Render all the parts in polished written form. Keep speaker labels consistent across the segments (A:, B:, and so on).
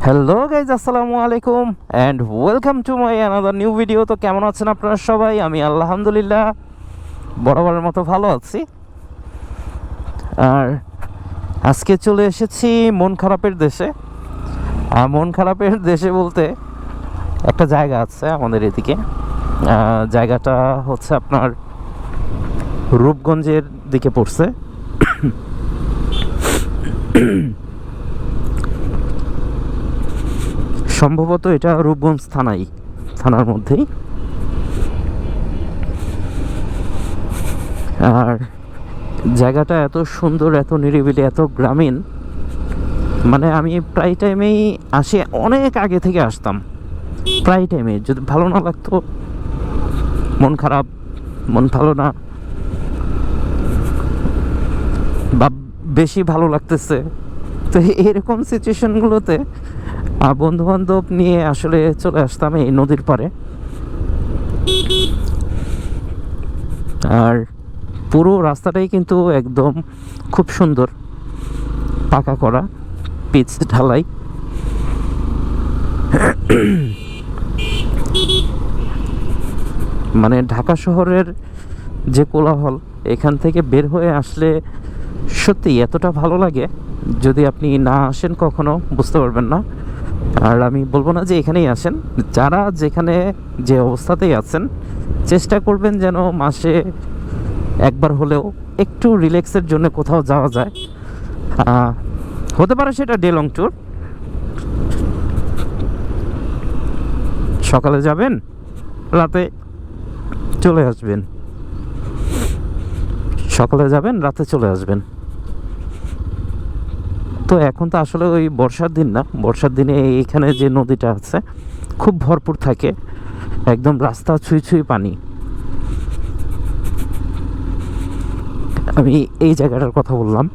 A: Hello guys, আসসালামু আলাইকুম and welcome to my another new video. তো কেমন আছেন আপনারা সবাই? আমি আলহামদুলিল্লাহ বরাবরের মতো ভালো আছি। আর আজকে চলে এসেছি মন খারাপের দেশে। মন খারাপের দেশে বলতে একটা জায়গা আছে আমাদের এদিকে। জায়গাটা হচ্ছে আপনার রূপগঞ্জের দিকে পড়ছে। সম্ভবত এটা রূপগঞ্জ থানার মধ্যেই। আর জায়গাটা এত সুন্দর, এত নিরিবিলি, এত গ্রামীণ, মানে আমি প্রায় টাইমেই আসি। অনেক আগে থেকে আসতাম প্রায় টাইমে। যদি ভালো না লাগতো, মন খারাপ, মন ভালো না, বা বেশি ভালো লাগতেছে, তো এরকম সিচুয়েশনগুলোতে বন্ধু বান্ধব নিয়ে আসলে চলে আসতাম এই নদীর পাড়ে। আর পুরো রাস্তাটাই কিন্তু একদম খুব সুন্দর, পাকা করা, পিচ ঢালাই। মানে ঢাকা শহরের যে কোলাহল, এখান থেকে বের হয়ে আসলে সত্যি এতটা ভালো লাগে, যদি আপনি না আসেন কখনো বুঝতে পারবেন না। আর আমি বলবো না যে এখানেই আসেন, যারা যেখানে যে অবস্থাতেই আছেন চেষ্টা করবেন যেন মাসে একবার হলেও একটু রিল্যাক্সের জন্য কোথাও যাওয়া যায়। হতে পারে সেটা ডে লং ট্যুর। সকালে যাবেন, রাতে চলে আসবেন, সকালে যাবেন, রাতে চলে আসবেন। তো এখন তো আসলে ওই বর্ষার দিন না, বর্ষার দিনে এইখানে যে নদীটা আছে খুব ভরপুর থাকে, একদম রাস্তা ছুঁই ছুঁই পানি। আমি এই জায়গাটার কথা বললাম।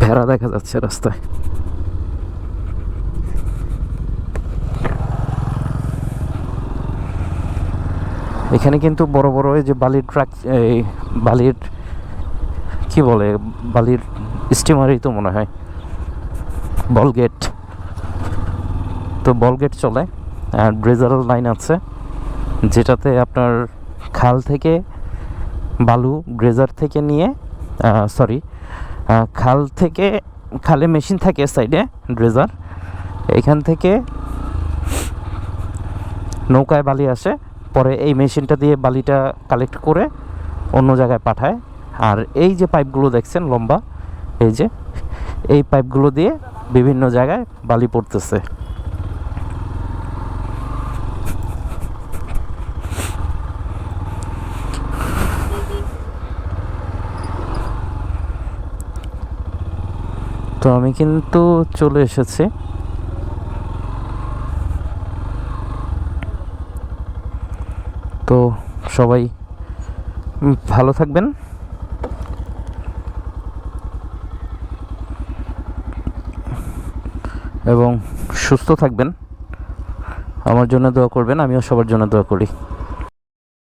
A: ভেড়া দেখা যাচ্ছে রাস্তায়। এখানে কিন্তু বড় বড় এই যে বালির ট্রাক, এই বালির কি বলে, বালির স্টিমারই তো মনে হয়, বলগেট। তো বলগেট চলে, আর ড্রেজার লাইন আছে, যেটাতে আপনার খাল থেকে বালু ড্রেজার থেকে নিয়ে, খালে মেশিন থাকে সাইডে ড্রেজার, এখান থেকে নৌকায় বালি আসে, পরে এই মেশিনটা দিয়ে বালিটা কালেক্ট করে অন্য জায়গায় পাঠায়। আর এই যে পাইপগুলো দেখছেন লম্বা, এই যে এই পাইপগুলো দিয়ে বিভিন্ন জায়গায় বালি পড়তেছে। তো আমি কিন্তু চলে এসেছি। তো সবাই ভালো থাকবেন এবং সুস্থ থাকবেন। আমার জন্য দোয়া করবেন, আমিও সবার জন্য দোয়া করি।